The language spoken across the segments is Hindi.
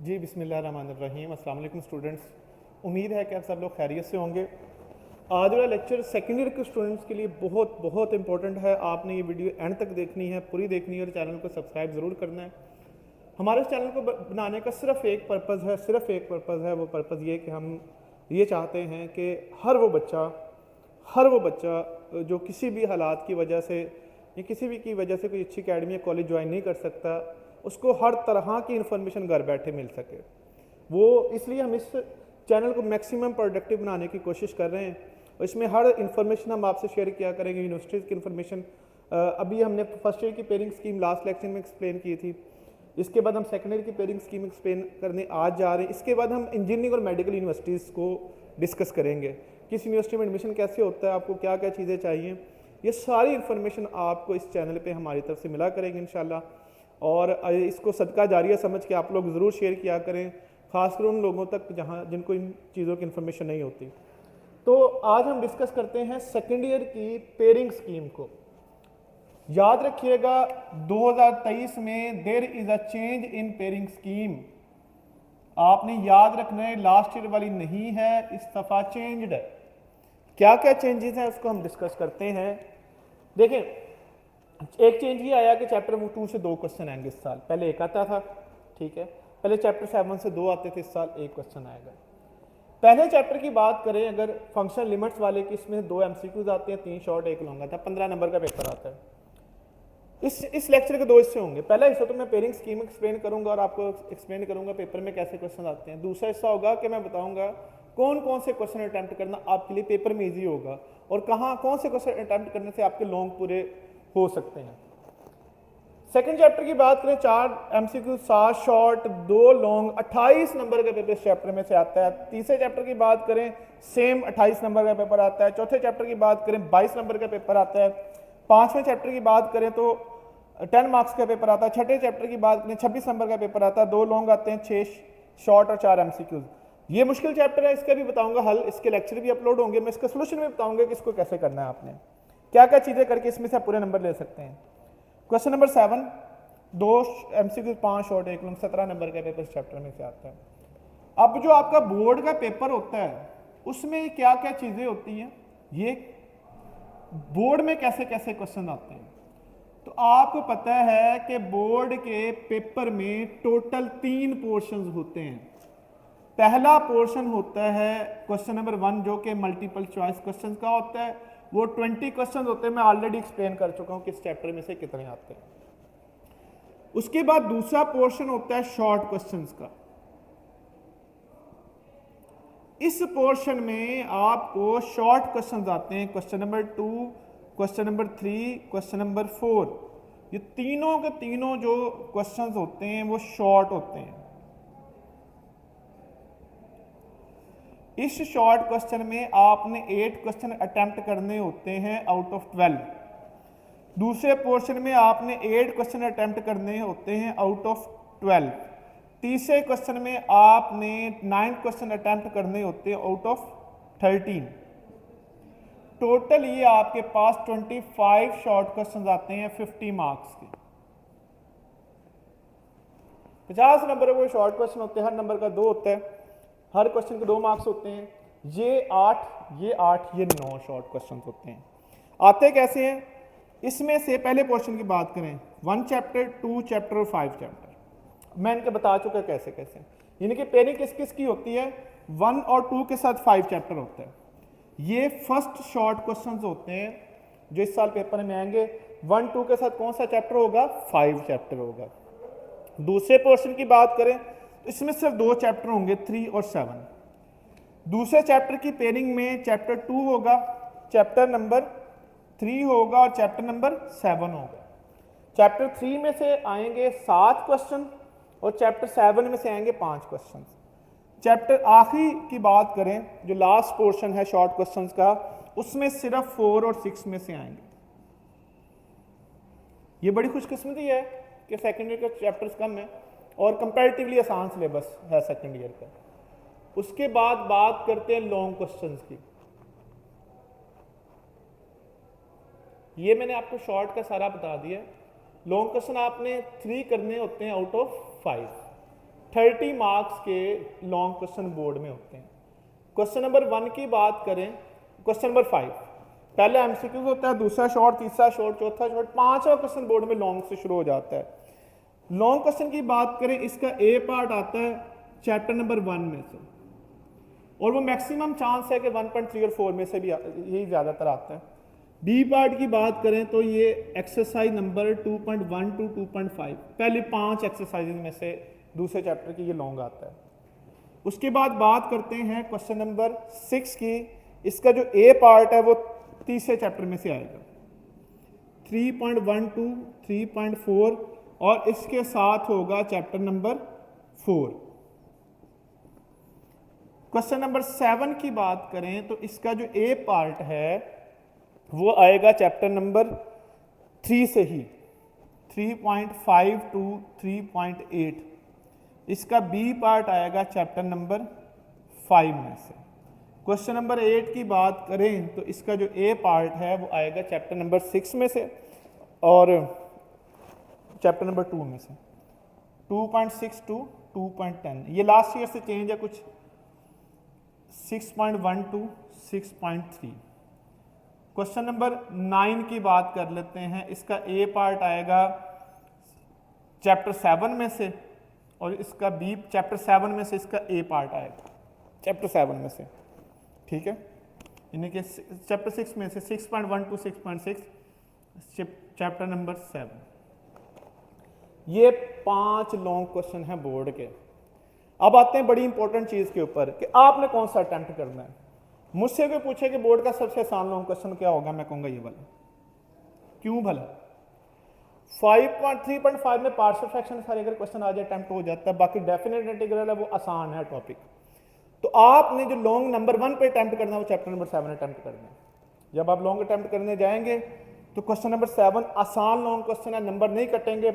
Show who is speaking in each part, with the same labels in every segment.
Speaker 1: जी बिस्मिल्लाहिर्रहमानिर्रहीम। अस्सलाम वालेकुम स्टूडेंट्स, उम्मीद है कि आप सब लोग खैरियत से होंगे। आज वाला लेक्चर सेकेंड ईयर के स्टूडेंट्स के लिए बहुत बहुत इंपॉर्टेंट है। आपने ये वीडियो एंड तक देखनी है, पूरी देखनी है और चैनल को सब्सक्राइब ज़रूर करना है। हमारे इस चैनल को बनाने का सिर्फ एक पर्पज़ है, वो पर्पज़ ये कि हम ये चाहते हैं कि हर वो बच्चा जो किसी भी हालात की वजह से या किसी भी की वजह से कोई अच्छी अकेडमी या कॉलेज ज्वाइन नहीं कर सकता, उसको हर तरह की इन्फॉर्मेशन घर बैठे मिल सके। वो इसलिए हम इस चैनल को मैक्सिमम प्रोडक्टिव बनाने की कोशिश कर रहे हैं और इसमें हर इन्फॉर्मेशन हम आपसे शेयर किया करेंगे। यूनिवर्सिटीज़ की इन्फॉर्मेशन अभी हमने फर्स्ट ईयर की पेयरिंग स्कीम लास्ट लेक्चर में एक्सप्लेन की थी। इसके बाद हम सेकेंड ईयर की पेयरिंग स्कीम एक्सप्लेन करने आज जा रहे हैं। इसके बाद हम इंजीनियरिंग और मेडिकल यूनिवर्सिटीज़ को डिस्कस करेंगे, किस यूनिवर्सिटी में एडमिशन कैसे होता है, आपको क्या क्या चीज़ें चाहिए। ये सारी इन्फॉर्मेशन आपको इस चैनल पे हमारी तरफ से मिला करेंगे इंशाल्लाह। और इसको सदका जारिया समझ के आप लोग ज़रूर शेयर किया करें, खासकर उन लोगों तक जहाँ जिनको इन चीज़ों की इन्फॉर्मेशन नहीं होती। तो आज हम डिस्कस करते हैं सेकेंड ईयर की पेयरिंग स्कीम को। याद रखिएगा 2023 में there is a change in pairing scheme. आपने याद रखना है, लास्ट ईयर वाली नहीं है, इस दफ़ा चेंज्ड है। क्या क्या चेंजेस हैं उसको हम डिस्कस करते हैं। देखें, एक चेंज ये आया कि चैप्टर 2 से 2 क्वेश्चन आएंगे इस साल। पहले एक आता था, ठीक है, पहले चैप्टर 7 से 2 आते थे, इस साल एक क्वेश्चन आएगा। पहले चैप्टर की बात करें अगर फंक्शन लिमिट्स वाले की, इसमें 2 एमसीक्यूज आते हैं, 3 शॉर्ट 1 लॉन्ग आता है, 15 नंबर का पेपर आता है। इस लेक्चर के 2 हिस्से होंगे। पहला हिस्सा तो मैं पेयरिंग स्कीम एक्सप्लेन करूंगा और आपको एक्सप्लेन करूंगा पेपर में कैसे क्वेश्चन आते हैं। दूसरा हिस्सा होगा कि मैं बताऊंगा कौन कौन से क्वेश्चन अटैम्प्ट करना आपके लिए पेपर में ईजी होगा और कहाँ कौन से क्वेश्चन अटैम्प्ट करने से आपके लॉन्ग पूरे हो सकते हैं। सेकंड चैप्टर की बात करें, 4 एमसीक्यू, 7 शॉर्ट, 2 लॉन्ग, 28 नंबर का पेपर इस चैप्टर में से आता है। तीसरे चैप्टर की बात करें, सेम 28 नंबर का पेपर आता है। चौथे चैप्टर की बात करें, 22 नंबर का पेपर आता है। पांचवें चैप्टर की बात करें तो 10 मार्क्स का पेपर आता है। छठे चैप्टर की बात करें, 26 नंबर का पेपर आता है। 2 लॉन्ग आते हैं, 6 शॉर्ट और 4 एमसीक्यूज। ये मुश्किल चैप्टर है, इसका भी बताऊंगा हल, इसके लेक्चर भी अपलोड होंगे। मैं इसका सोल्यूशन भी बताऊंगा कि इसको कैसे करना है, आपने क्या क्या चीजें करके इसमें से आप पूरे नंबर ले सकते हैं। Question number 7, 2 MCQ, 5 short 1 long, 17 number का पेपर इस चैप्टर में से आता है। अब जो आपका बोर्ड का पेपर होता है उसमें क्या क्या चीजें होती हैं, ये बोर्ड में कैसे कैसे क्वेश्चन आते हैं। तो आपको पता है कि बोर्ड के पेपर में टोटल 3 पोर्शंस होते हैं। पहला पोर्शन होता है क्वेश्चन नंबर 1 जो कि मल्टीपल चॉइस क्वेश्चंस का होता है। वो 20 क्वेश्चंस होते हैं, मैं ऑलरेडी एक्सप्लेन कर चुका हूं किस चैप्टर में से कितने आते हैं। उसके बाद दूसरा पोर्शन होता है शॉर्ट क्वेश्चंस का। इस पोर्शन में आपको शॉर्ट क्वेश्चंस आते हैं, question number 2, question number 3, question number 4। ये तीनों के तीनों जो क्वेश्चंस होते हैं वो शॉर्ट होते हैं। इस शॉर्ट क्वेश्चन में आपने 8 क्वेश्चन अटेम्प्ट करने होते हैं आउट ऑफ 12। दूसरे पोर्शन में आपने 8 क्वेश्चन अटेम्प्ट करने होते हैं आउट ऑफ 12। तीसरे क्वेश्चन में आपने 9 क्वेश्चन अटेम्प्ट करने होते हैं आउट ऑफ 13। टोटल ये आपके पास 25 शॉर्ट क्वेश्चन आते हैं 50 मार्क्स के। 50 नंबर के शॉर्ट क्वेश्चन होते हैं, हर नंबर का 2 होता है, हर क्वेश्चन के 2 मार्क्स होते हैं। ये 8, ये 9 शॉर्ट क्वेश्चन होते हैं। आते कैसे हैं, इसमें से पहले पोर्शन की बात करें, 1 चैप्टर, 2 चैप्टर और 5 चैप्टर मैं इनके बता चुका कैसे कैसे। यानी कि पेयरिंग किस किस की होती है, 1 और 2 के साथ 5 चैप्टर होता है। ये फर्स्ट शॉर्ट क्वेश्चंस होते हैं जो इस साल पेपर में आएंगे। 1, 2 के साथ कौन सा चैप्टर होगा, 5 चैप्टर होगा। दूसरे पोर्शन की बात करें तो इसमें सिर्फ 2 चैप्टर होंगे, 3 और 7। दूसरे चैप्टर की पेयरिंग में चैप्टर 2 होगा, चैप्टर नंबर 3 होगा और चैप्टर नंबर 7 होगा। चैप्टर 3 में से आएंगे 7 क्वेश्चन और चैप्टर 7 में से आएंगे 5 क्वेश्चन। चैप्टर आखिरी की बात करें जो लास्ट पोर्शन है शॉर्ट क्वेश्चंस का, उसमें सिर्फ 4 और 6 में से आएंगे। ये बड़ी खुशकिस्मती है कि सेकेंड ईयर के चैप्टर्स कम है और कंपैरेटिवली आसान सिलेबस है सेकेंड ईयर का। उसके बाद बात करते हैं लॉन्ग क्वेश्चंस की। ये मैंने आपको शॉर्ट का सारा बता दिया। लॉन्ग क्वेश्चन आपने 3 करने होते हैं आउट ऑफ 5। 30 मार्क्स के लॉन्ग क्वेश्चन बोर्ड में होते हैं। क्वेश्चन नंबर 1 की बात करें, क्वेश्चन नंबर 5 पहले एमसीक्यू होता है, दूसरा शॉर्ट, तीसरा शॉर्ट, चौथा शॉर्ट, पांचवा क्वेश्चन बोर्ड में लॉन्ग से शुरू हो जाता है। लॉन्ग क्वेश्चन की बात करें, इसका ए पार्ट आता है चैप्टर नंबर 1 में से, और वो मैक्सिमम चांस है कि 1.3 और 4 में से भी यही ज़्यादातर आता है। बी पार्ट की बात करें तो ये एक्सरसाइज नंबर 2.1 टू 2.5 पहले 5 एक्सरसाइज में से दूसरे चैप्टर की ये लॉन्ग आता है। उसके बाद बात करते हैं क्वेश्चन नंबर 6 की। इसका जो ए पार्ट है वो तीसरे चैप्टर में से आएगा, 3.1 टू 3.4, और इसके साथ होगा चैप्टर नंबर 4। क्वेश्चन नंबर 7 की बात करें तो इसका जो ए पार्ट है वो आएगा चैप्टर नंबर 3 से ही, 3.5 टू 3.8। इसका बी पार्ट आएगा चैप्टर नंबर 5 में से। क्वेश्चन नंबर 8 की बात करें तो इसका जो ए पार्ट है वो आएगा चैप्टर नंबर 6 में से और चैप्टर नंबर 2 में से, 2.6 टू 2.10। ये लास्ट ईयर से चेंज है कुछ, 6.1 टू 6.3। क्वेश्चन नंबर 9 की बात कर लेते हैं। इसका ए पार्ट आएगा चैप्टर 7 में से और इसका बी चैप्टर 7 में से इसका ए पार्ट आएगा चैप्टर 7 में से, ठीक है। यानी कि चैप्टर 6 में से 6.1 टू 6.6 चैप्टर नंबर 7। ये 5 लॉन्ग क्वेश्चन हैं बोर्ड के। अब आते हैं बड़ी इंपॉर्टेंट चीज के ऊपर कि आपने कौन सा अटेम्प्ट करना है। मुझसे कोई पूछे कि बोर्ड का सबसे आसान लॉन्ग क्वेश्चन क्या होगा, मैं कहूंगा ये वाला। क्यों भला? 3.5 में पार्शियल फ्रैक्शन सारे अगर क्वेश्चन आ जाए अटेम्प्ट हो जाता है, बाकी डेफिनेट इंटीग्रल है वो आसान है टॉपिक। तो आपने जो लॉन्ग नंबर 1 पे अटेम्प्ट करना है वो चैप्टर नंबर 7 अटेम्प्ट करना है। जब आप लॉन्ग अटेम्प्ट करने जाएंगे तो क्वेश्चन नंबर 7 आसान लॉन्ग क्वेश्चन है, नंबर नहीं कटेंगे।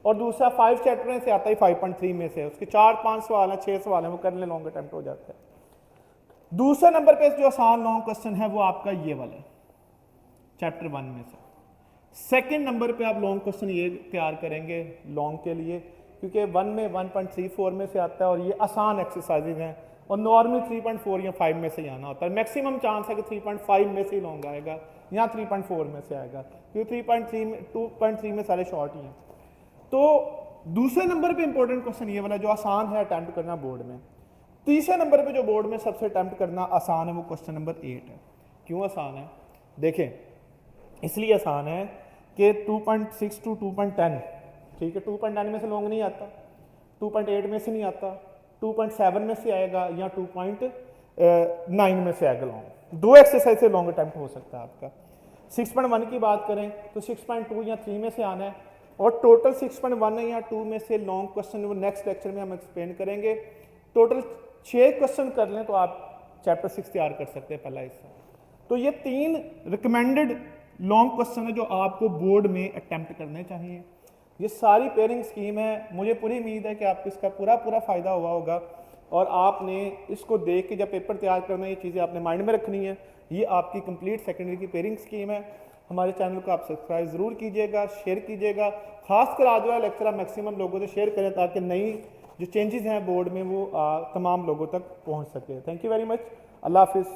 Speaker 1: और दूसरा 5 चैप्टर में से आता है 5.3 में से, उसके 4-5 सवाल है, 6 सवाल है, वो करने लॉन्ग अटेम्प्ट हो जाता है। दूसरे नंबर पे जो आसान लॉन्ग क्वेश्चन है वो आपका ये वाला चैप्टर 1 में से। सेकंड नंबर पे आप लॉन्ग क्वेश्चन ये तैयार करेंगे लॉन्ग के लिए, क्योंकि 1 में 1.34 में से आता है और ये आसान एक्सरसाइजेज हैं और नॉर्मली 3.4 या 5 में से ही आना होता है। मैक्सिमम चांस है कि 3.5 में से ही लॉन्ग आएगा या 3.4 में से आएगा, क्योंकि 3.3 में 2.3 में सारे शॉर्ट ही हैं। तो दूसरे नंबर पे इंपॉर्टेंट क्वेश्चन ये वाला जो आसान है अटेम्प्ट करना बोर्ड में। तीसरे नंबर पे जो बोर्ड में सबसे अटेम्प्ट करना आसान है वो क्वेश्चन नंबर 8 है। क्यों आसान है? देखें, इसलिए आसान है कि 2.6 टू 2.10, ठीक है, 2.10 में से लॉन्ग नहीं आता, 2.8 में से नहीं आता, 2.7 में से आएगा या 2.9 में से आएगा लॉन्ग। 2 एक्सरसाइज से लॉन्ग अटेम्प्ट हो सकता है आपका। 6.1 की बात करें तो 6.2 या 3 में से आना है, और टोटल 6.1 या 2 में से लॉन्ग क्वेश्चन वो नेक्स्ट लेक्चर में हम एक्सप्लेन करेंगे। टोटल 6 क्वेश्चन कर लें तो आप चैप्टर 6 तैयार कर सकते हैं पहला हिस्सा। तो ये 3 रिकमेंडेड लॉन्ग क्वेश्चन है जो आपको बोर्ड में अटेम्प्ट करने चाहिए। ये सारी पेयरिंग स्कीम है, मुझे पूरी उम्मीद है कि आपको इसका पूरा फ़ायदा हुआ होगा और आपने इसको देख के जब पेपर तैयार करना है ये चीज़ें आपने माइंड में रखनी है। ये आपकी कंप्लीट सेकेंडरी की पेयरिंग स्कीम है। हमारे चैनल को आप सब्सक्राइब ज़रूर कीजिएगा, शेयर कीजिएगा, खासकर आज वाला लेक्चर आप मैक्सिमम लोगों से शेयर करें ताकि नई जो चेंजेस हैं बोर्ड में वो तमाम लोगों तक पहुंच सके। Thank you very much. Allah हाफिज़।